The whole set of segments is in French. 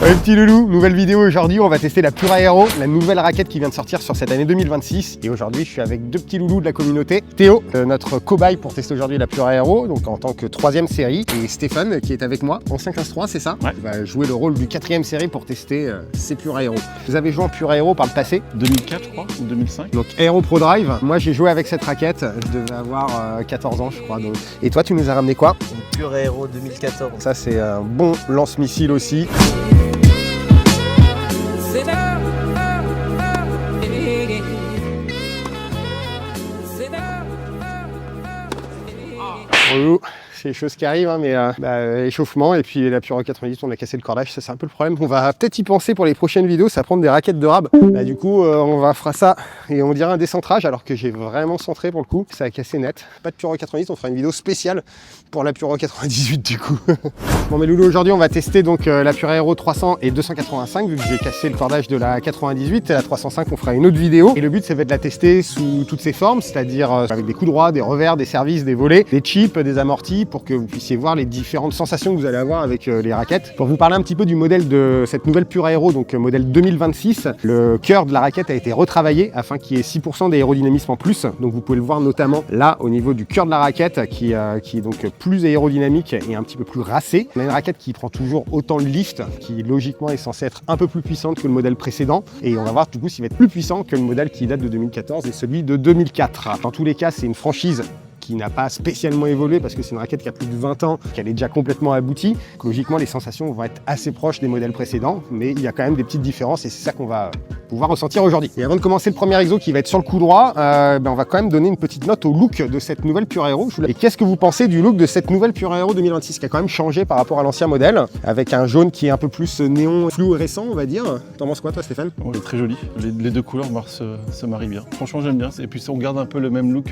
Petit loulou, nouvelle vidéo aujourd'hui, on va tester la Pure Aero, la nouvelle raquette qui vient de sortir sur cette année 2026. Et aujourd'hui, je suis avec deux petits loulous de la communauté. Théo, notre cobaye pour tester aujourd'hui la Pure Aero, donc en tant que 3e série. Et Stéphane, qui est avec moi, ancien 15-3, c'est ça? Ouais. Il va jouer le rôle du 4e série pour tester ces Pure Aero. Vous avez joué en Pure Aero par le passé? 2004 je crois, ou 2005. Donc Aero Pro Drive, moi j'ai joué avec cette raquette, je devais avoir 14 ans je crois. Donc. Et toi tu nous as ramené quoi? Une Pure Aero 2014. Ça c'est un bon lance-missile aussi. Relou. C'est les choses qui arrivent, hein, mais échauffement et puis la Pure 90, on a cassé le cordage, ça c'est un peu le problème. On va peut-être y penser pour les prochaines vidéos, ça va prendre des raquettes de rab. Du coup, on va faire ça et on dirait un décentrage alors que j'ai vraiment centré pour le coup. Ça a cassé net. Pas de Pure 90, on fera une vidéo spéciale pour la Pure 98 du coup. Bon mais Loulou, aujourd'hui on va tester donc la Pure Aero 300 et 285 vu que j'ai cassé le cordage de la 98 et la 305 on fera une autre vidéo. Et le but ça va être de la tester sous toutes ses formes, c'est-à-dire avec des coups droits, des revers, des services, des volets, des chips, des amortis pour que vous puissiez voir les différentes sensations que vous allez avoir avec les raquettes. Pour vous parler un petit peu du modèle de cette nouvelle Pure Aero, donc modèle 2026, le cœur de la raquette a été retravaillé afin qu'il y ait 6% d'aérodynamisme en plus. Donc vous pouvez le voir notamment là au niveau du cœur de la raquette qui est donc plus aérodynamique et un petit peu plus racé. On a une raquette qui prend toujours autant le lift, qui logiquement est censée être un peu plus puissante que le modèle précédent. Et on va voir du coup s'il va être plus puissant que le modèle qui date de 2014 et celui de 2004. Dans tous les cas, c'est une franchise qui n'a pas spécialement évolué parce que c'est une raquette qui a plus de 20 ans, qu'elle est déjà complètement aboutie. Logiquement, les sensations vont être assez proches des modèles précédents, mais il y a quand même des petites différences et c'est ça qu'on va pouvoir ressentir aujourd'hui. Et avant de commencer le premier exo qui va être sur le coup droit, on va quand même donner une petite note au look de cette nouvelle Pure Aero. Et qu'est-ce que vous pensez du look de cette nouvelle Pure Aero 2026 qui a quand même changé par rapport à l'ancien modèle, avec un jaune qui est un peu plus néon fluorescent, on va dire. T'en penses quoi toi Stéphane? Oh, il est très joli, les deux couleurs se marient bien. Franchement j'aime bien, et puis on garde un peu le même look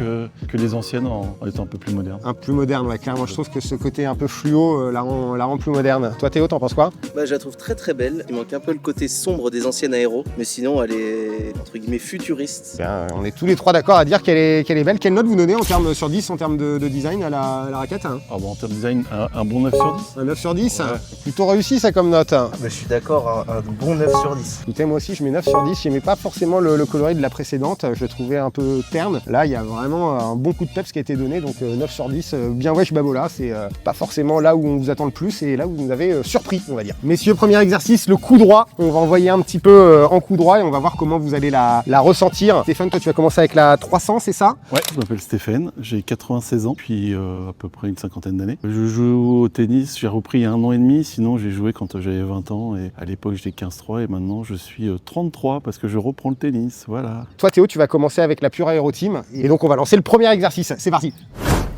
que les anciennes en étant un peu plus moderne. Un peu moderne, ouais, clairement. Je trouve que ce côté un peu fluo la rend plus moderne. Toi Théo, t'en penses quoi? Je la trouve très très belle. Il manque un peu le côté sombre des anciennes Aero, mais sinon elle est entre guillemets futuriste. Bien, on est tous les trois d'accord à dire qu'elle est belle. Quelle note vous donnez en termes sur 10 en termes de design à la raquette hein? Ah bon, en termes de design, un bon 9 sur 10. Un 9 sur 10 ouais. Plutôt réussi ça comme note. Je suis d'accord, un bon 9 sur 10. Écoutez, moi aussi je mets 9 sur 10. J'aimais pas forcément le coloris de la précédente. Je le trouvais un peu terne. Là, il y a vraiment un bon coup de peps qui a été donné. Donc 9 sur 10, bien wesh babola. C'est pas forcément là où on vous attend le plus et là où vous nous avez surpris, on va dire. Messieurs, premier exercice, le coup droit. On va envoyer un petit peu en coup droit et on va voir comment vous allez la ressentir. Stéphane, toi tu vas commencer avec la 300, c'est ça? Ouais, je m'appelle Stéphane, j'ai 96 ans, puis à peu près une cinquantaine d'années. Je joue au tennis, j'ai repris il y a 1 an et demi, sinon j'ai joué quand j'avais 20 ans et à l'époque j'étais 15-3 et maintenant je suis 33 parce que je reprends le tennis, voilà. Toi Théo, tu vas commencer avec la Pure Aero Team et donc on va lancer le premier exercice, c'est parti.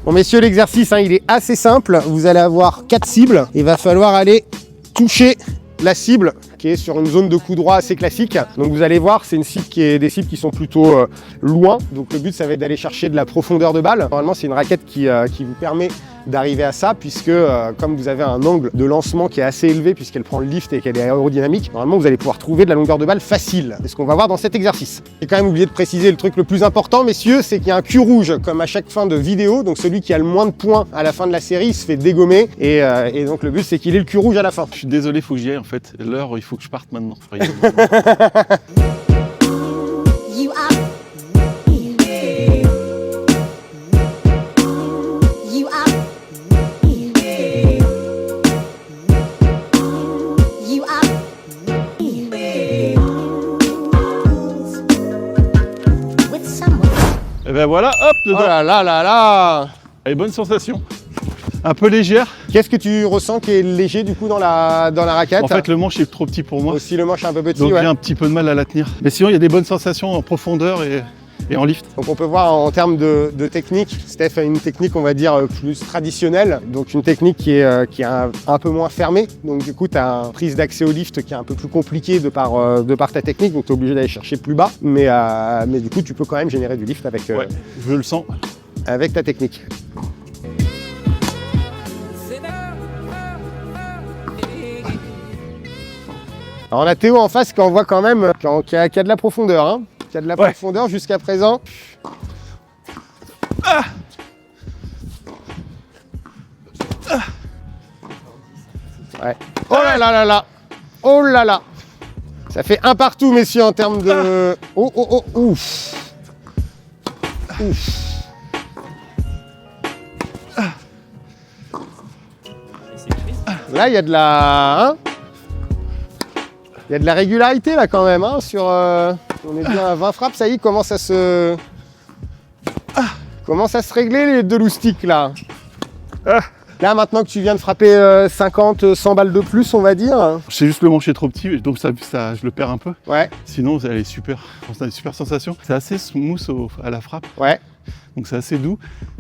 Bon messieurs, l'exercice il est assez simple, vous allez avoir 4 cibles, il va falloir aller toucher la cible qui est sur une zone de coup droit assez classique. Donc vous allez voir, c'est une cible qui est des cibles qui sont plutôt loin. Donc le but ça va être d'aller chercher de la profondeur de balle. Normalement c'est une raquette qui vous permet d'arriver à ça puisque comme vous avez un angle de lancement qui est assez élevé puisqu'elle prend le lift et qu'elle est aérodynamique, normalement vous allez pouvoir trouver de la longueur de balle facile. C'est ce qu'on va voir dans cet exercice. J'ai quand même oublié de préciser le truc le plus important messieurs, c'est qu'il y a un cul rouge comme à chaque fin de vidéo. Donc celui qui a le moins de points à la fin de la série il se fait dégommer et donc le but c'est qu'il ait le cul rouge à la fin. Je suis désolé, faut que j'y aille en fait. L'heure, il faut que je parte maintenant. Et ben voilà, hop, dedans. Oh là là là là. Allez, bonne sensation. Un peu légère. Qu'est-ce que tu ressens qui est léger du coup dans la raquette? En fait, le manche est trop petit pour moi. Aussi le manche est un peu petit, Donc ouais. j'ai un petit peu de mal à la tenir. Mais sinon, il y a des bonnes sensations en profondeur et en lift. Donc on peut voir en termes de technique, Steph a une technique on va dire plus traditionnelle, donc une technique qui est un peu moins fermée. Donc du coup tu as une prise d'accès au lift qui est un peu plus compliquée de par ta technique, donc tu es obligé d'aller chercher plus bas. Mais du coup tu peux quand même générer du lift avec, ouais, je le sens. Avec ta technique. Alors on a Théo en face qu'on voit quand même qu'il y a de la profondeur, hein. Qu'il y a de la profondeur jusqu'à présent. Ah ouais. Oh là là là là. Oh là là. Ça fait un partout, messieurs, en termes de... Oh, oh, oh, ouf. Ouf. Là, il y a de la... hein, il y a de la régularité, là, quand même, hein, sur... on est bien à 20 frappes, ça y est, commence à se régler, les deux loustiques, là. Là, maintenant que tu viens de frapper 50, 100 balles de plus, on va dire. C'est juste le manche est trop petit, donc ça, je le perds un peu. Ouais, Sinon, elle est super. On a une super sensation. C'est assez smooth à la frappe, ouais. donc c'est assez doux.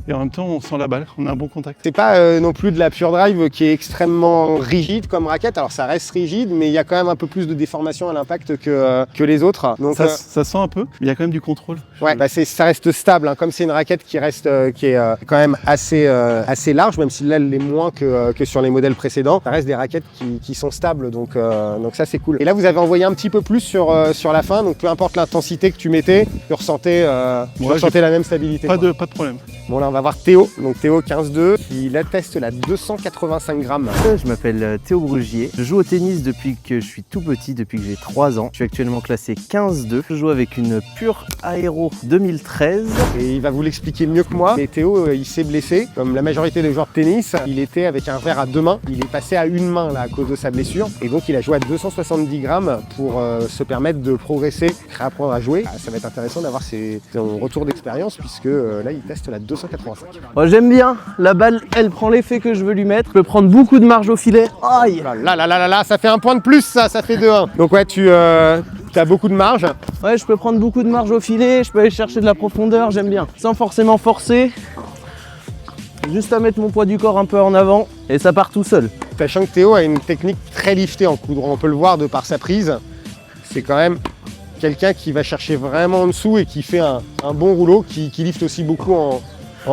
Et en même temps, on sent la balle, on a un bon contact. C'est pas non plus de la pure drive qui est extrêmement rigide comme raquette. Alors ça reste rigide, mais il y a quand même un peu plus de déformation à l'impact que les autres. Donc Ça sent un peu, mais il y a quand même du contrôle. ouais, bah ça reste stable. Hein. Comme c'est une raquette qui reste, qui est quand même assez large, même si là elle l'est moins que sur les modèles précédents. Ça reste des raquettes qui sont stables, donc ça c'est cool. Et là vous avez envoyé un petit peu plus sur la fin, donc peu importe l'intensité que tu mettais, tu ressentais la même stabilité. Pas de problème. Bon là on va voir Théo, donc Théo 15-2, il atteste la 285 grammes. Je m'appelle Théo Brugier, je joue au tennis depuis que je suis tout petit, depuis que j'ai 3 ans. Je suis actuellement classé 15-2, je joue avec une Pure Aero 2013. Et il va vous l'expliquer mieux que moi, mais Théo il s'est blessé, comme la majorité des joueurs de tennis, il était avec un revers à 2 mains, il est passé à une main là à cause de sa blessure, et donc il a joué à 270 grammes pour se permettre de progresser, réapprendre à jouer. Ça va être intéressant d'avoir son retour d'expérience, puisque là il teste la 285. Oh, j'aime bien, la balle elle prend l'effet que je veux lui mettre, je peux prendre beaucoup de marge au filet. Aïe. Là, ça fait un point de plus, ça fait 2-1. Donc ouais, tu as beaucoup de marge. Ouais, je peux prendre beaucoup de marge au filet, je peux aller chercher de la profondeur, j'aime bien. Sans forcément forcer, juste à mettre mon poids du corps un peu en avant et ça part tout seul. Sachant que Théo a une technique très liftée en coup droit, on peut le voir de par sa prise. C'est quand même quelqu'un qui va chercher vraiment en dessous et qui fait un bon rouleau, qui lifte aussi beaucoup en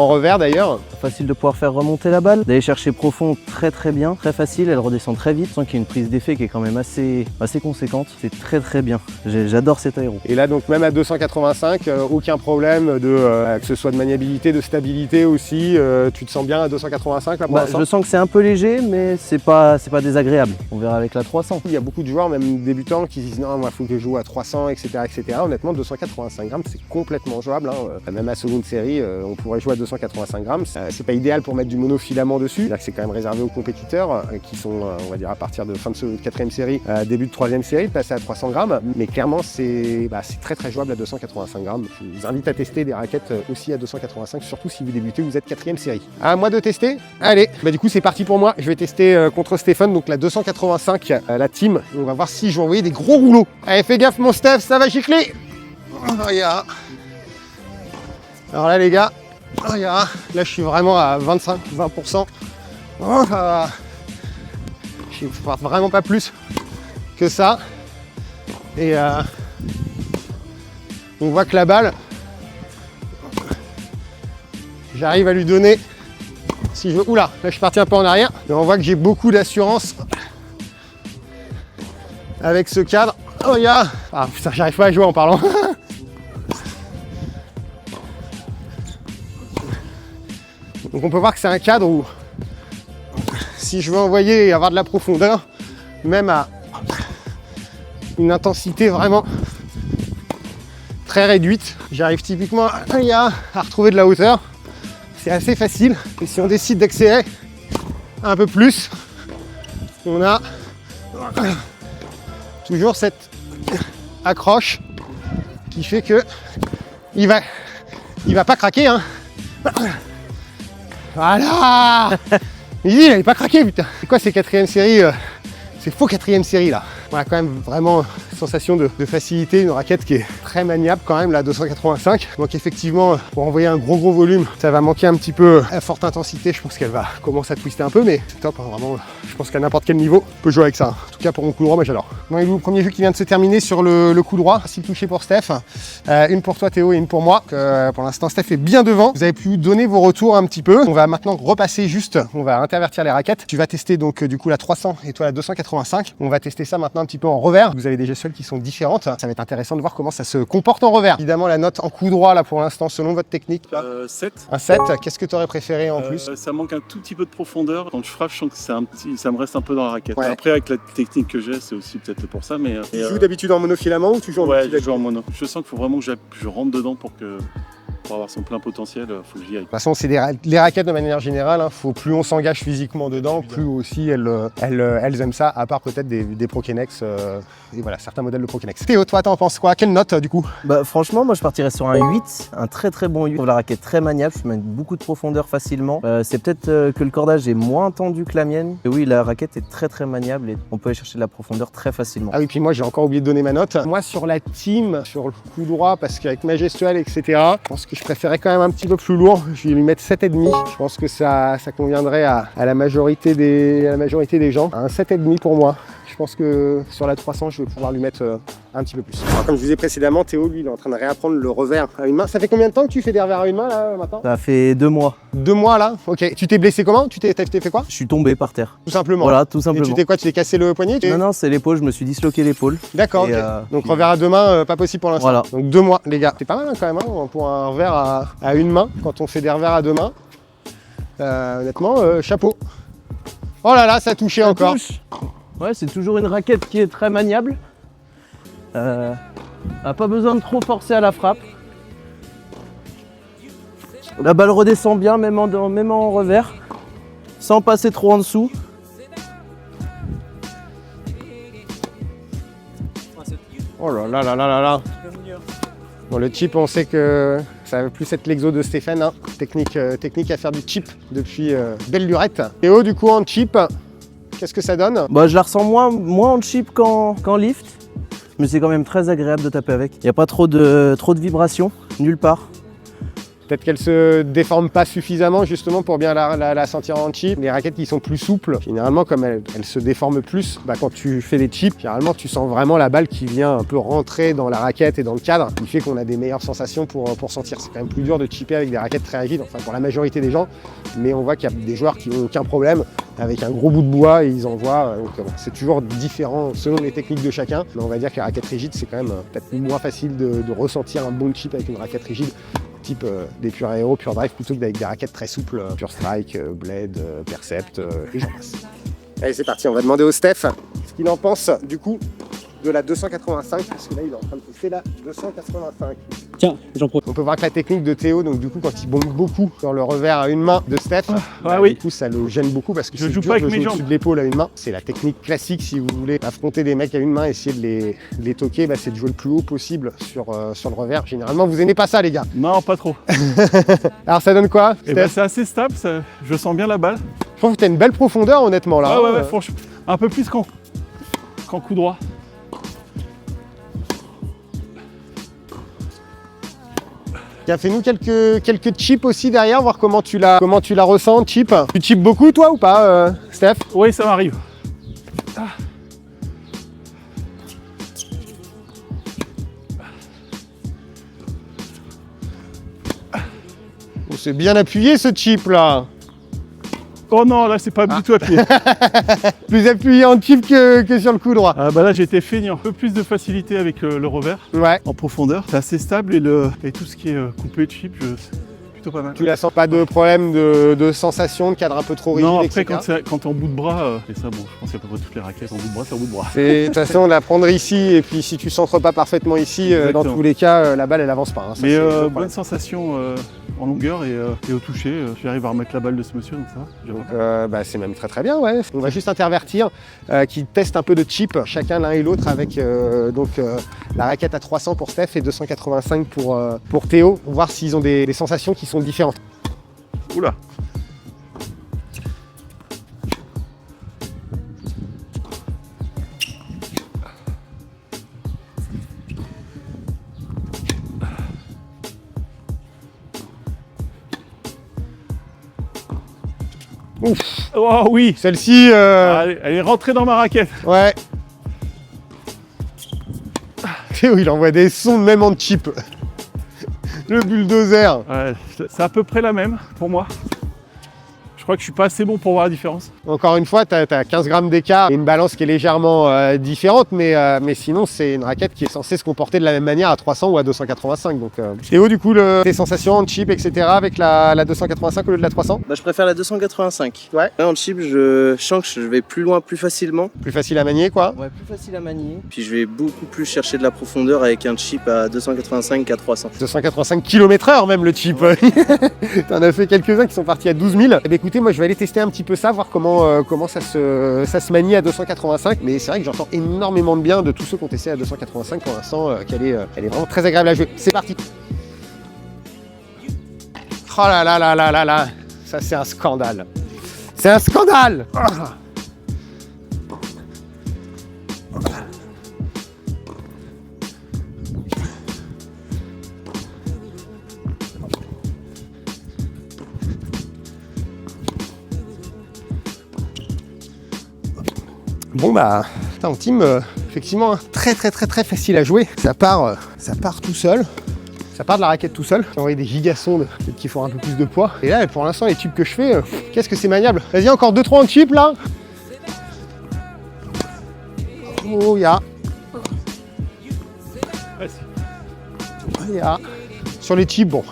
revers d'ailleurs. Facile de pouvoir faire remonter la balle, d'aller chercher profond très bien, très facile, elle redescend très vite, sans qu'il y ait une prise d'effet qui est quand même assez conséquente. C'est très bien, j'adore cet aéro. Et là donc même à 285, aucun problème que ce soit de maniabilité, de stabilité aussi, tu te sens bien à 285 là pour l'instant? Je sens que c'est un peu léger, mais c'est pas désagréable, on verra avec la 300. Il y a beaucoup de joueurs, même débutants, qui se disent non, moi il faut que je joue à 300, etc. Honnêtement, 285 grammes, c'est complètement jouable. Hein. Même à seconde série, on pourrait jouer à 285 grammes. C'est pas idéal pour mettre du monofilament dessus. Là, c'est quand même réservé aux compétiteurs qui sont, on va dire, à partir de fin de 4e série, début de 3e série, de passer à 300 grammes. Mais clairement, c'est très jouable à 285 grammes. Je vous invite à tester des raquettes aussi à 285, surtout si vous débutez, vous êtes 4e série. À moi de tester. Allez, du coup, c'est parti pour moi. Je vais tester contre Stéphane, donc la 285, la team. On va voir si je vais envoyer des gros rouleaux. Allez, fais gaffe, mon Steph, ça va gicler. Oh, yeah. Alors là, les gars, oh, yeah. Là, je suis vraiment à 25-20%. Oh, je ne frappe vraiment pas plus que ça. Et on voit que la balle, j'arrive à lui donner, si je veux, oula, là je suis parti un peu en arrière, et on voit que j'ai beaucoup d'assurance avec ce cadre. Oh yeah. Ah putain, j'arrive pas à jouer en parlant. Donc on peut voir que c'est un cadre où, si je veux envoyer et avoir de la profondeur, même à une intensité vraiment très réduite, j'arrive typiquement à retrouver de la hauteur. C'est assez facile. Et si on décide d'accélérer un peu plus, on a toujours cette accroche qui fait que il va pas craquer, hein. Voilà. Il n'avait pas craqué, putain. C'est quoi ces 4e séries? C'est faux 4e série là. On a quand même vraiment une sensation de facilité, une raquette qui est très maniable quand même, là, 285. Donc effectivement, pour envoyer un gros volume, ça va manquer un petit peu à forte intensité. Je pense qu'elle va commencer à twister un peu, mais c'est top, hein, vraiment. Je pense qu'à n'importe quel niveau, on peut jouer avec ça. En tout cas pour mon coup droit, moi j'adore. Bon, il est le premier jeu qui vient de se terminer sur le coup droit. 6 touchés pour Steph. Une pour toi Théo et une pour moi. Pour l'instant Steph est bien devant. Vous avez pu donner vos retours un petit peu. On va maintenant repasser juste, on va intervertir les raquettes. Tu vas tester donc du coup la 300 et toi la 285. On va tester ça maintenant un petit peu en revers. Vous avez des gestuelles qui sont différentes. Ça va être intéressant de voir comment ça se comporte en revers. Évidemment la note en coup droit là pour l'instant selon votre technique. 7. Un 7. Qu'est-ce que tu aurais préféré en plus? Ça manque un tout petit peu de profondeur. Quand je frappe, je sens que ça me reste un peu dans la raquette. Ouais. Après, avec la technique que j'ai, c'est aussi peut-être pour ça. Mais, Tu joues d'habitude en monofilament ou tu joues en ouais, je multilac? joue en mono. Je sens qu'il faut vraiment que je rentre dedans pour avoir son plein potentiel. Faut que j'y aille. De toute façon, c'est les raquettes de manière générale. Plus on s'engage physiquement dedans, plus aussi elles aiment ça, à part peut-être des Prokenex et voilà, certains modèles de Prokenex. Théo, toi, t'en penses quoi? Quelle note du coup? Bah franchement, moi je partirais sur un 8, un très très bon 8. Je trouve la raquette très maniable, je peux mettre beaucoup de profondeur facilement. C'est peut-être que le cordage est moins tendu que la mienne. Et oui, la raquette est très très maniable et on peut aller chercher de la profondeur très facilement. Ah oui, puis moi j'ai encore oublié de donner ma note. Moi sur la team, sur le coup droit, parce qu'avec ma gestuelle, etc., je pense que je préférais quand même un petit peu plus lourd. Je vais lui mettre 7,5. Je pense que ça conviendrait à la majorité des gens. Un 7,5 pour moi. Je pense que sur la 300, je vais pouvoir lui mettre un petit peu plus. Alors, comme je vous disais précédemment, Théo, lui, il est en train de réapprendre le revers à une main. Ça fait combien de temps que tu fais des revers à une main, là, maintenant? Ça fait 2 mois. 2 mois, là? Ok. Tu t'es blessé comment? Tu t'es fait quoi? Je suis tombé par terre. Tout simplement. Voilà, tout Et simplement. tu t'es quoi? Tu t'es cassé le poignet? Non, c'est l'épaule, je me suis disloqué l'épaule. D'accord, ok. Et, Donc revers à 2 mains, pas possible pour l'instant. Voilà. Donc 2 mois, les gars. C'est pas mal hein, quand même hein, pour un revers à une main, quand on fait des revers à 2 mains. Honnêtement, chapeau. Oh là là, ça touchait Ça encore. touche. Ouais, c'est toujours une raquette qui est très maniable. A pas besoin de trop forcer à la frappe. La balle redescend bien, même en revers, sans passer trop en dessous. Oh là là là là là là. Bon, le chip, on sait que ça va plus être l'exo de Stéphane. Hein. Technique à faire du chip depuis belle lurette. Théo, du coup, en chip, qu'est-ce que ça donne? Bah, je la ressens moins en chip qu'en lift, mais c'est quand même très agréable de taper avec. Il n'y a pas trop de vibrations, nulle part. Peut-être qu'elle se déforme pas suffisamment justement pour bien la sentir en chip. Les raquettes qui sont plus souples, généralement comme elles se déforment plus, bah, quand tu fais des chips, généralement tu sens vraiment la balle qui vient un peu rentrer dans la raquette et dans le cadre, qui fait qu'on a des meilleures sensations pour sentir. C'est quand même plus dur de chipper avec des raquettes très rigides, enfin pour la majorité des gens, mais on voit qu'il y a des joueurs qui n'ont aucun problème avec un gros bout de bois et ils envoient. Donc c'est toujours différent selon les techniques de chacun, mais on va dire que les raquettes rigides c'est quand même peut-être moins facile de ressentir un bon chip avec une raquette rigide. Type des Pure Aero, Pure Drive, plutôt que avec des raquettes très souples, Pure Strike, Blade, Percept et j'en passe. Allez, c'est parti, on va demander au Steph ce qu'il en pense du coup de la 285, parce que là il est en train de tester la 285. Tiens, j'en profite. On peut voir que la technique de Théo, donc du coup quand il bombe beaucoup sur le revers à une main de Steph, oui. du coup ça le gêne beaucoup parce que Je c'est joue dur pas avec de mes jouer jambes. au-dessus de l'épaule à une main. C'est la technique classique si vous voulez affronter des mecs à une main, essayer de les toquer, bah, c'est de jouer le plus haut possible sur le revers. Généralement vous aimez pas ça les gars. Non, pas trop. Alors ça donne quoi Et ben, Steph? c'est assez stable, je sens bien la balle. Je trouve que tu as une belle profondeur honnêtement là. Ouais, franchement, un peu plus qu'en coup droit. Tiens, fais-nous quelques chips aussi derrière, voir comment tu la ressens, chip. Tu chips beaucoup toi ou pas, Steph? Oui, ça m'arrive. Oh, c'est bien appuyé ce chip là. Oh non, là c'est pas du tout appuyé. Plus appuyé en chip que sur le coup droit. Ah bah là j'ai été feignant. Un peu plus de facilité avec le revers Ouais. en profondeur. C'est assez stable et tout ce qui est coupé de chip, c'est plutôt pas mal. Tu la sens pas de problème de sensation, de cadre un peu trop rigide, Non, après etc. quand t'es en bout de bras, et ça bon, je pense qu'il y a à peu près toutes les raquettes en bout de bras, c'est en bout de bras. De toute façon, la prendre ici, et puis si tu centres pas parfaitement ici, dans Exactement. tous les cas, la balle elle avance pas. Hein. Ça, Mais c'est le problème. bonne sensation en longueur et au toucher. J'arrive à remettre la balle de ce monsieur, donc ça va. Donc bah, c'est même très bien, ouais. On va juste intervertir, qui teste un peu de chip, chacun l'un et l'autre avec la raquette à 300 pour Steph et 285 pour Théo, pour voir s'ils ont des sensations qui sont différentes. Oula. Ouf. Oh oui. Celle-ci, Elle est rentrée dans ma raquette. ouais. Théo, il envoie des sons même en chip. Le bulldozer. Ouais, c'est à peu près la même pour moi. Je crois que je suis pas assez bon pour voir la différence. Encore une fois, tu as 15 grammes d'écart et une balance qui est légèrement différente, mais sinon, c'est une raquette qui est censée se comporter de la même manière à 300 ou à 285. Donc, Théo, du coup, tes sensations en chip, etc., avec la 285 au lieu de la 300? Bah, je préfère la 285. Ouais. Là, en chip, je sens que je vais plus loin, plus facilement. Plus facile à manier, quoi. Ouais, plus facile à manier. Puis je vais beaucoup plus chercher de la profondeur avec un chip à 285 qu'à 300. 285 km/h même le chip. Ouais. T'en as fait quelques-uns qui sont partis à 12 000. Eh bien, écoutez, moi je vais aller tester un petit peu ça, voir comment ça se manie à 285. Mais c'est vrai que j'entends énormément de bien de tous ceux qui ont testé à 285 pour l'instant, qu'elle est vraiment très agréable à jouer. C'est parti. Oh là là là là là là. Ça c'est un scandale. C'est un scandale. Bon bah, en team, effectivement, très facile à jouer. Ça part tout seul. Ça part de la raquette tout seul. J'ai envoyé des gigasondes qui font un peu plus de poids. Et là, pour l'instant, les tubes que je fais, qu'est-ce que c'est maniable. Vas-y, encore 2-3 en chip là. Oh, ya. Sur les chips, bon,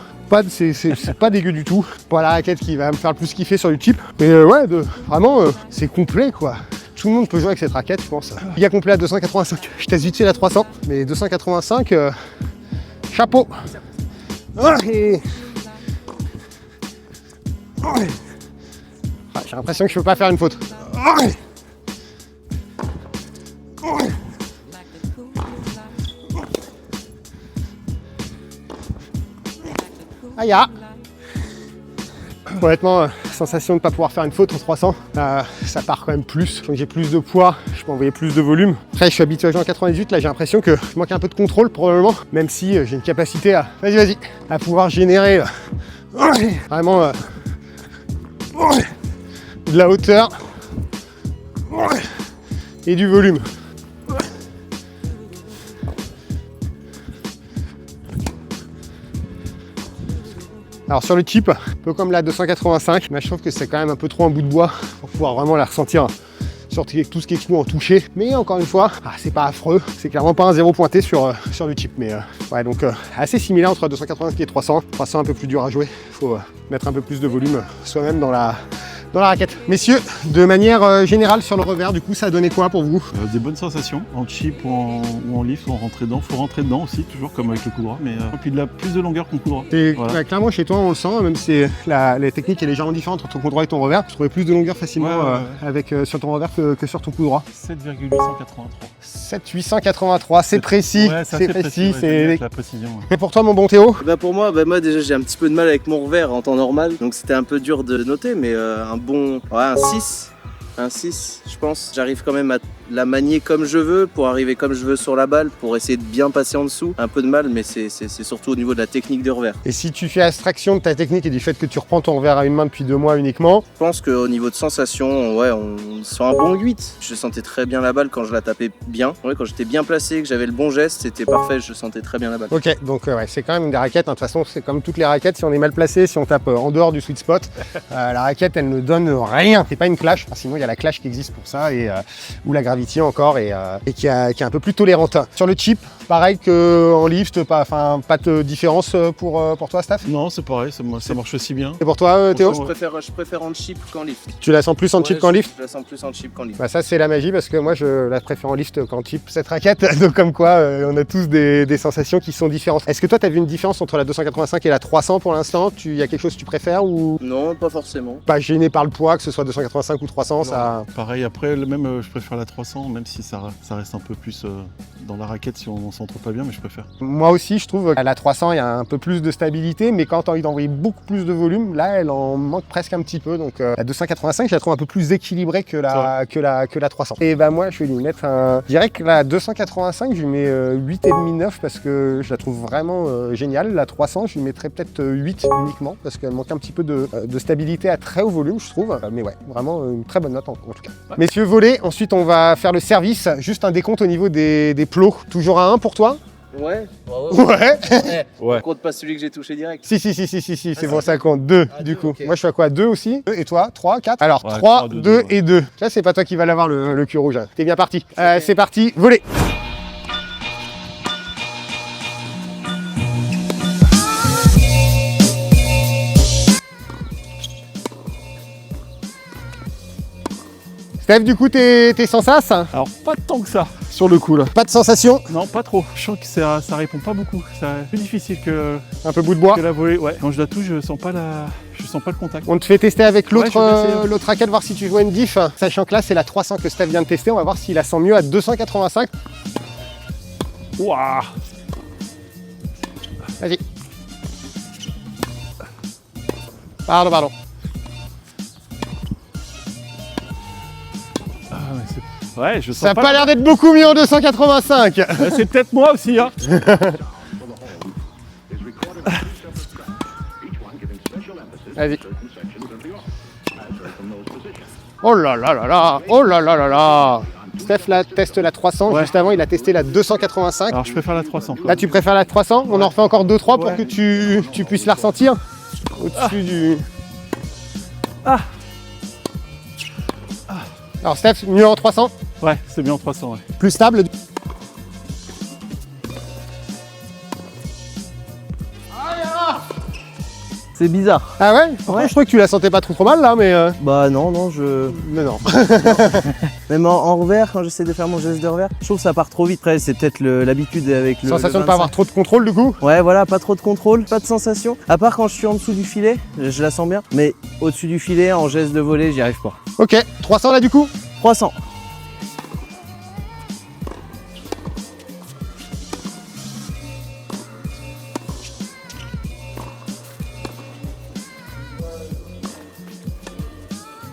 c'est pas dégueu du tout. Pas la raquette qui va me faire le plus kiffer sur du chip. Mais ouais, vraiment, c'est complet quoi. Tout le monde peut jouer avec cette raquette, je pense. Il y a complet à 285. Je teste vite fait la 300, mais 285, chapeau. J'ai l'impression que je peux pas faire une faute. Aïe. Honnêtement, sensation de ne pas pouvoir faire une faute en 300, ça part quand même plus. Donc j'ai plus de poids, je peux envoyer plus de volume. Après, je suis habitué à jouer en 98, là j'ai l'impression que je manque un peu de contrôle probablement, même si j'ai une capacité à, à pouvoir générer vraiment de la hauteur et du volume. Alors sur le chip, un peu comme la 285, mais je trouve que c'est quand même un peu trop un bout de bois pour pouvoir vraiment la ressentir sur tout ce qui est clou en toucher. Mais encore une fois, c'est pas affreux, c'est clairement pas un zéro pointé sur le chip. Mais ouais, donc assez similaire entre 285 et 300. 300 un peu plus dur à jouer, il faut mettre un peu plus de volume soi-même dans la raquette. Messieurs, de manière générale sur le revers, du coup, ça a donné quoi pour vous? Des bonnes sensations, en chip ou en lift ou en rentrée dedans. Faut rentrer dedans aussi, toujours comme avec le coup droit, mais puis de la plus de longueur qu'on coup droit. Et Voilà. clairement, chez toi, on le sent, même si la technique est légèrement différente entre ton coup droit et ton revers. Je trouvais plus de longueur facilement avec sur ton revers que sur ton coup droit. 7,883. 7,883, c'est précis, Ouais, c'est précis, c'est la précision. Et pour toi, mon bon Théo? Bah pour moi, moi déjà j'ai un petit peu de mal avec mon revers en temps normal, donc c'était un peu dur de noter, mais un 6. Un 6, je pense. J'arrive quand même à la manier comme je veux, pour arriver comme je veux sur la balle, pour essayer de bien passer en dessous. Un peu de mal, mais c'est surtout au niveau de la technique de revers. Et si tu fais abstraction de ta technique et du fait que tu reprends ton revers à une main depuis 2 mois uniquement? Je pense qu'au niveau de sensation, ouais, on sent un bon 8. Je sentais très bien la balle quand je la tapais bien. Ouais, quand j'étais bien placé, que j'avais le bon geste, c'était parfait, je sentais très bien la balle. Ok, donc ouais, c'est quand même une des raquettes. De toute façon, c'est comme toutes les raquettes, si on est mal placé, si on tape en dehors du sweet spot, la raquette, elle ne donne rien. C'est pas une clash, sinon il y a la clash qui existe pour ça, ou la Gravity encore, et qui est un peu plus tolérante. Sur le chip, pareil qu'en lift, pas de différence pour toi, Steph? Non, c'est pareil, ça marche aussi bien. Et pour toi, Théo? Je préfère en chip qu'en lift. Tu la sens plus en chip qu'en lift? Je la sens plus en chip qu'en lift. Bah ça c'est la magie, parce que moi je la préfère en lift qu'en chip cette raquette, donc comme quoi on a tous des sensations qui sont différentes. Est-ce que toi tu as vu une différence entre la 285 et la 300 pour l'instant? Il y a quelque chose que tu préfères ou Non, pas forcément. pas gêné par le poids, que ce soit 285 ou 300? Ça... Pareil, après, même je préfère la 300, même si ça reste un peu plus dans la raquette si on s'entre pas bien, mais je préfère. Moi aussi je trouve qu'à la 300 il y a un peu plus de stabilité, mais quand tu as envie d'envoyer beaucoup plus de volume, là elle en manque presque un petit peu. Donc la 285 je la trouve un peu plus équilibrée que la 300. Et bah moi je vais lui mettre je dirais que la 285 je lui mets 8,5 9 parce que je la trouve vraiment géniale. La 300 je lui mettrais peut-être 8 uniquement parce qu'elle manque un petit peu de stabilité à très haut volume je trouve. Mais ouais, vraiment une très bonne note en tout cas. Ouais. Messieurs volés, ensuite on va faire le service. Juste un décompte au niveau des plots. Toujours à 1 pour toi? Ouais. Ouais. Ouais. On compte pas celui que j'ai touché direct. Si, c'est bon, ça compte. 2 du coup. ok. Moi, je suis à quoi? 2 aussi? Et toi? 3, 4? Alors, Ouais, 3, 3, 2 2, et 2. Là, c'est pas toi qui va l'avoir le cul rouge. Hein. T'es bien parti. C'est parti, volez. Steph, du coup, t'es sans sas? Alors pas tant que ça sur le coup là. Pas de sensation? Non, pas trop. Je sens que ça répond pas beaucoup. C'est plus difficile Un peu bout de bois? que la volée. Ouais. Quand je la touche, je sens pas le contact. On te fait tester avec Ouais, je veux bien essayer. l'autre raquette, voir si tu vois une diff. Sachant que là, c'est la 300 que Steph vient de tester. On va voir s'il la sent mieux à 285. Waouh. Vas-y. Pardon. Ah, ouais, je sens Ça a pas. pas l'air d'être beaucoup mieux en 285. C'est peut-être moi aussi, hein. Vas-y. Oh là là là là. Oh là là là là. Steph là, teste la 300. Ouais. Juste avant, il a testé la 285. Alors je préfère la 300. quoi. Là, tu préfères la 300? On en refait encore 2-3 pour Ouais. que tu puisses la ressentir au-dessus du... Ah. Alors Steph, mieux en 300? Ouais, c'est bien en 300. Ouais. Plus stable? C'est bizarre. Ah ouais? Pourtant, je trouvais que tu la sentais pas trop mal là, mais... Bah non, je... Mais non. Même en revers, quand j'essaie de faire mon geste de revers, je trouve que ça part trop vite. Après, c'est peut-être l'habitude avec le... Sensation le de pas avoir 25. trop de contrôle du coup? Ouais, voilà, pas trop de contrôle, pas de sensation. À part quand je suis en dessous du filet, je la sens bien. Mais au-dessus du filet, en geste de volée, j'y arrive pas. Ok, 300 là du coup? 300.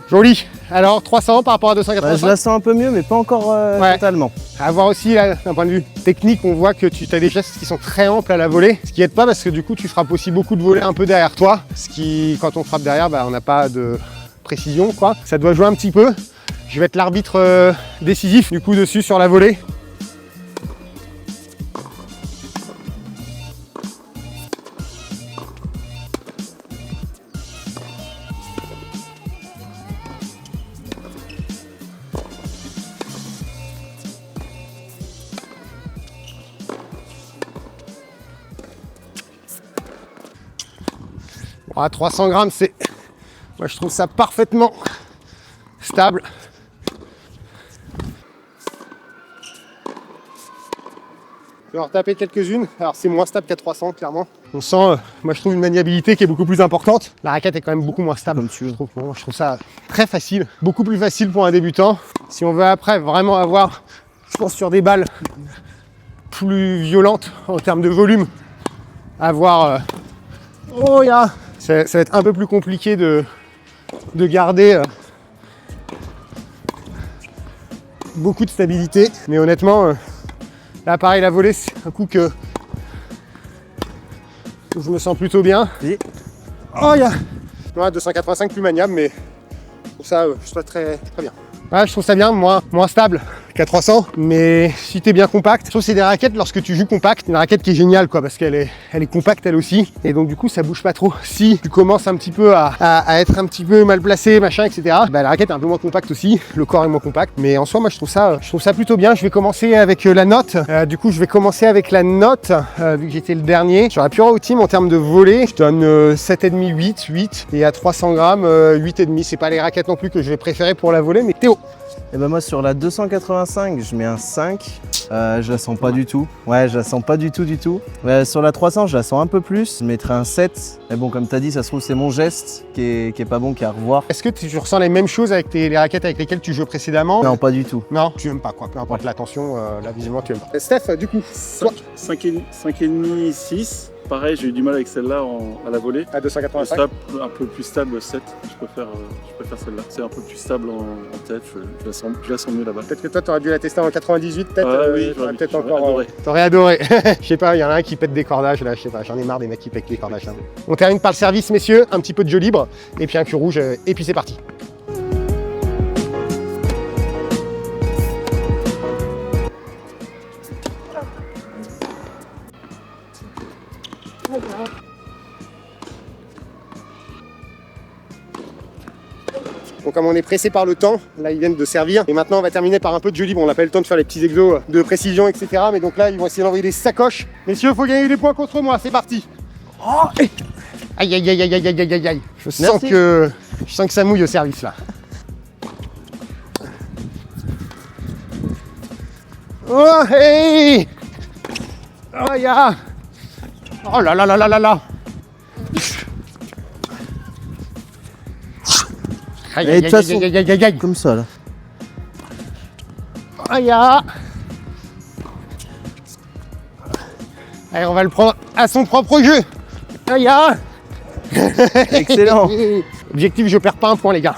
Joli. Alors 300 par rapport à Bah, 285? je la sens un peu mieux, mais pas encore Ouais. totalement. À voir aussi, là, d'un point de vue technique, on voit que tu as des gestes qui sont très amples à la volée, ce qui aide pas parce que du coup tu frappes aussi beaucoup de volées un peu derrière toi, ce qui, quand on frappe derrière, bah, on n'a pas de précision, quoi. Ça doit jouer un petit peu. Je vais être l'arbitre décisif du coup dessus sur la volée. Bon, à 300 grammes, c'est... Moi, je trouve ça parfaitement stable. Je vais en retaper quelques-unes. Alors, c'est moins stable qu'à 300, clairement. On sent, moi, je trouve une maniabilité qui est beaucoup plus importante. La raquette est quand même beaucoup moins stable. Comme tu veux. Je trouve, bon, je trouve ça très facile. Beaucoup plus facile pour un débutant. Si on veut après vraiment avoir, je pense, sur des balles plus violentes en termes de volume, avoir... Oh, ya ça va être un peu plus compliqué de garder beaucoup de stabilité. Mais honnêtement, là pareil, la volée, c'est un coup que je me sens plutôt bien. Oui. Oh, ya ouais, 285 plus maniable, mais pour ça, je trouve très bien. Ouais, je trouve ça bien, moins stable qu'à 300, mais si t'es bien compact, je trouve que c'est des raquettes, lorsque tu joues compact, une raquette qui est géniale, quoi, parce qu'elle est compacte elle aussi, et donc du coup ça bouge pas trop. Si tu commences un petit peu à être un petit peu mal placé, machin, etc., bah, la raquette est un peu moins compacte aussi, le corps est moins compact, mais en soi, moi je trouve ça plutôt bien. Je vais commencer avec la note, du coup je vais commencer avec la note, vu que j'étais le dernier. Sur la Pure Ultime, en termes de volée, je donne 7,5, 8, et à 300 grammes, 8,5. C'est pas les raquettes non plus que je vais préférer pour la volée, mais Théo. Et ben moi sur la 285, je mets un 5. Je la sens pas du tout. Ouais, je la sens pas du tout. Sur la 300, je la sens un peu plus. Je mettrais un 7. Mais bon, comme tu as dit, ça se trouve, c'est mon geste qui est pas bon, qui est à revoir. Est-ce que tu ressens les mêmes choses avec les raquettes avec lesquelles tu jouais précédemment? Non, pas du tout. Non, tu aimes pas quoi, peu importe la tension, là visiblement tu aimes pas. Steph, du coup, 5,5, 6. Pareil, j'ai eu du mal avec celle-là à la volée. à 285. Stable, un peu plus stable, 7. Je préfère celle-là. C'est un peu plus stable en tête. Je la sens mieux là-bas. Peut-être que toi t'aurais dû la tester en 98, peut-être. Oui, t'aurais peut-être j'aurais encore. adoré. T'aurais adoré. Je sais pas, il y en a un qui pète des cordages là, je sais pas, j'en ai marre des mecs qui pètent des cordages. Là. On termine par le service, messieurs, un petit peu de jeu libre, et puis un cul rouge, et puis c'est parti. Bon, comme on est pressé par le temps, là ils viennent de servir. Et maintenant on va terminer par un peu de jeu libre. On n'a pas eu le temps de faire les petits exos de précision, etc. Mais donc là ils vont essayer d'envoyer des sacoches. Messieurs, faut gagner des points contre moi, c'est parti. Oh, aïe aïe aïe aïe aïe aïe aïe aïe. Je sens que ça mouille au service là. Oh hey. Oh ya. Oh là là là là là là. Aïe, Et aïe, de toute aïe, façon, aïe, aïe, aïe, aïe. comme ça là. Aïe, aïe. Allez, on va le prendre à son propre jeu. Aïe, aïe. Excellent. Objectif, je perds pas un point, les gars.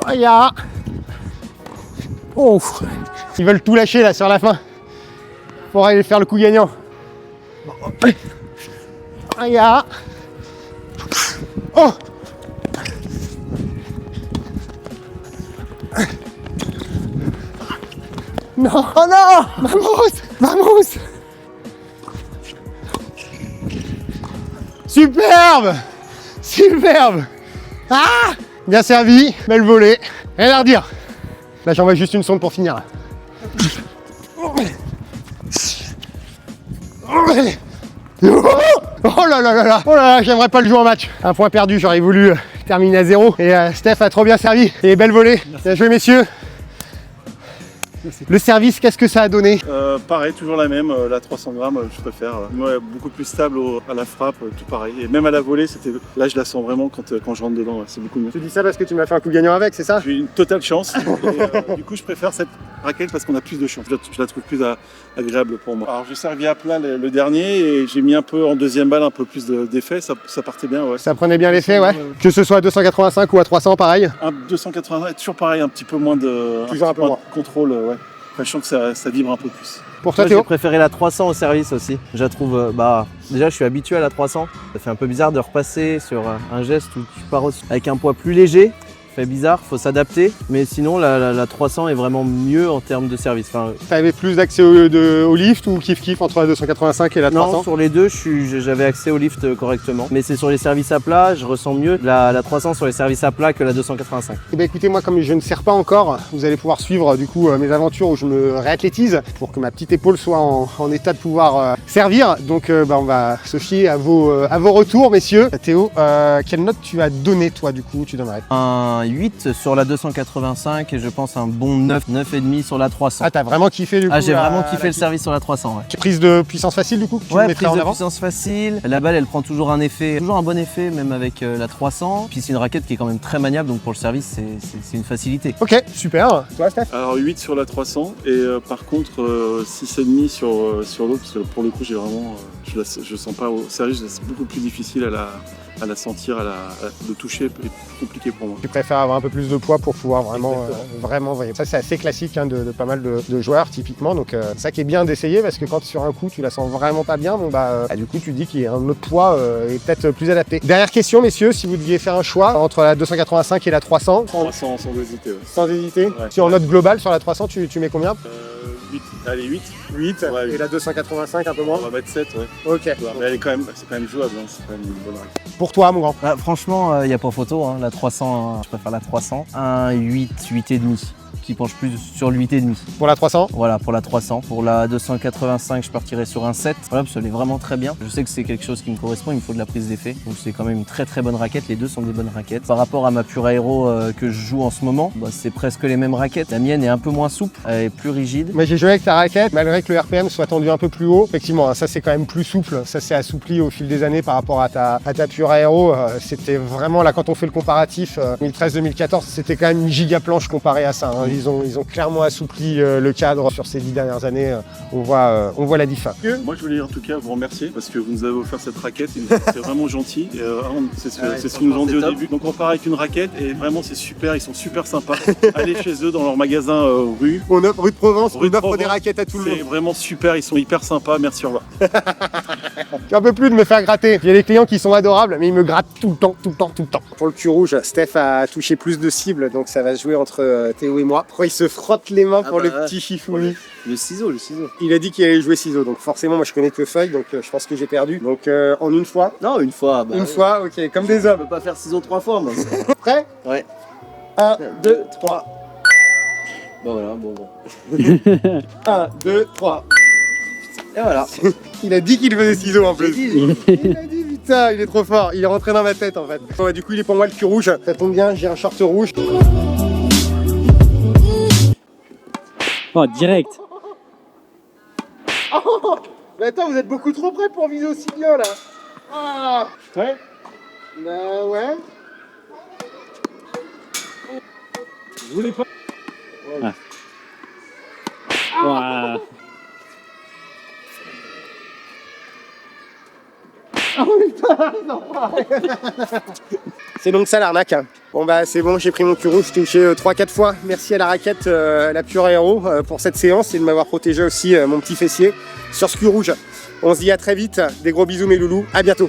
Aïe, aïe. Oh. Ils veulent tout lâcher là sur la fin pour aller faire le coup gagnant. Aïe, aïe. Oh. Non. Oh non. Vamos. Superbe. Ah. Bien servi, belle volée. Rien à redire. Là j'envoie juste une sonde pour finir. Oh là là là là. Oh là là, j'aimerais pas le jouer en match. Un point perdu, j'aurais voulu terminer à 0. Et Steph a trop bien servi. Et belle volée. Bien joué messieurs. Le service, qu'est-ce que ça a donné? Pareil, toujours la même, la 300 grammes, je préfère. Ouais, beaucoup plus stable à la frappe, tout pareil. Et même à la volée, là je la sens vraiment quand je rentre dedans, c'est beaucoup mieux. Tu dis ça parce que tu m'as fait un coup gagnant avec, c'est ça? J'ai eu une totale chance. Et, du coup, je préfère cette raquette parce qu'on a plus de chance. Je la trouve plus agréable pour moi. Alors j'ai servi à plat le dernier et j'ai mis un peu en deuxième balle un peu plus d'effet, ça partait bien. Ouais. Ça prenait bien l'effet, ouais. Que ce soit à 285 ou à 300, pareil. 280, toujours pareil, un petit peu moins de contrôle. Ouais. Enfin, je sens que ça vibre un peu plus. Pour toi, Moi, Théo? j'ai préféré la 300 au service aussi. Je la trouve, déjà je suis habitué à la 300. Ça fait un peu bizarre de repasser sur un geste où tu pars avec un poids plus léger. Ça fait bizarre, faut s'adapter. Mais sinon, la 300 est vraiment mieux en termes de service. Enfin, T'avais plus d'accès au lift ou kiff entre la 285 et la 300? non, sur les deux, j'avais accès au lift correctement. Mais c'est sur les services à plat, je ressens mieux la 300 sur les services à plat que la 285. Eh bien, écoutez, moi comme je ne sers pas encore, vous allez pouvoir suivre du coup mes aventures où je me réathlétise pour que ma petite épaule soit en état de pouvoir servir. Donc on va se fier à vos retours, messieurs. Théo, quelle note tu as donné toi du coup? Tu donnerais Un 8 sur la 285 et je pense un bon 9, 9,5 sur la 300. Ah, t'as vraiment kiffé du coup? Ah, j'ai vraiment kiffé le service sur la 300, ouais. Prise de puissance facile du coup que tu Ouais, mettrais prise en de avant? puissance facile. La balle, elle prend toujours un bon effet, même avec la 300. Puis c'est une raquette qui est quand même très maniable, donc pour le service, c'est une facilité. Ok, super. Toi, Steph? Alors 8 sur la 300 et par contre 6,5 sur l'autre parce que pour le coup j'ai vraiment je sens pas au service, c'est beaucoup plus difficile à la sentir, le toucher est plus compliqué pour moi. Tu préfères avoir un peu plus de poids pour pouvoir vraiment voyer. Ça c'est assez classique hein, de pas mal de joueurs typiquement, donc ça qui est bien d'essayer parce que quand sur un coup tu la sens vraiment pas bien, bon du coup tu dis qu'il y a un autre poids est peut-être plus adapté. Dernière question messieurs, si vous deviez faire un choix entre la 285 et la 300? 300 sans hésiter. Ouais. Sans hésiter? Ouais. Sur note globale sur la 300 tu mets combien? 8, allez 8. 8 Ouais, et la 285 un peu moins? On va mettre 7, ouais. Ok. Mais c'est quand même jouable, hein. C'est quand même une bonne raquette. Pour toi mon grand? Franchement, il n'y a pas photo, hein. La 300, je préfère la 300. Un 8, 8,5. Qui penche plus sur le 8,5. Pour la 300? Voilà, pour la 300. Pour la 285, je partirais sur un 7. Voilà, parce qu'elle est vraiment très bien. Je sais que c'est quelque chose qui me correspond, il me faut de la prise d'effet. Donc c'est quand même une très très bonne raquette. Les deux sont des bonnes raquettes. Par rapport à ma pure aéro que je joue en ce moment, c'est presque les mêmes raquettes. La mienne est un peu moins souple, elle est plus rigide. Moi j'ai joué avec ta raquette, malgré que le RPM soit tendu un peu plus haut. Effectivement, hein, ça c'est quand même plus souple. Ça s'est assoupli au fil des années par rapport à ta pure aéro. C'était vraiment là quand on fait le comparatif 2013-2014, c'était quand même une giga planche comparée à ça. Hein. Ils ont clairement assoupli le cadre sur ces 10 dernières années. On voit la diff. Moi je voulais en tout cas vous remercier parce que vous nous avez offert cette raquette. C'est vraiment gentil. C'est ce qu'ils nous ont dit au début. Donc on part avec une raquette et vraiment c'est super. Ils sont super sympas. Allez chez eux dans leur magasin rue. On offre rue de Provence, Rue de on offre Provence. des raquettes à tout le monde. C'est vraiment super. Ils sont hyper sympas. Merci, au revoir. J'en peux plus de me faire gratter. Il y a des clients qui sont adorables, mais ils me grattent tout le temps. Pour le cul rouge, Steph a touché plus de cibles, donc ça va se jouer entre Théo et moi. Pourquoi il se frotte les mains pour le petit Chifoumi? Le ciseau. Il a dit qu'il allait jouer ciseaux, donc forcément moi je connais que feuille, donc je pense que j'ai perdu. Donc en une fois. Non, une fois. Une fois, ok, comme des hommes. Je peux pas faire ciseaux 3 fois, moi. Prêt? Ouais. 1, 2, 3. Bon, voilà, bon. 1, 2, 3. Et voilà. Il a dit qu'il faisait ciseaux en plus. J'ai dit. Il a dit putain, il est trop fort. Il est rentré dans ma tête en fait. Bon, du coup, il est pour moi le cul rouge. Ça tombe bien, j'ai un short rouge. Oh, direct. Oh, mais attends, vous êtes beaucoup trop près pour viser aussi bien là. Ah, ouais. Bah ouais. Je voulais pas. Ah. Ouah. Oh putain, non. C'est donc ça l'arnaque. Hein. Bon bah c'est bon, j'ai pris mon cul rouge, j'ai touché 3-4 fois. Merci à la raquette, la Pure Aero pour cette séance et de m'avoir protégé aussi mon petit fessier sur ce cul rouge. On se dit à très vite, des gros bisous mes loulous, à bientôt.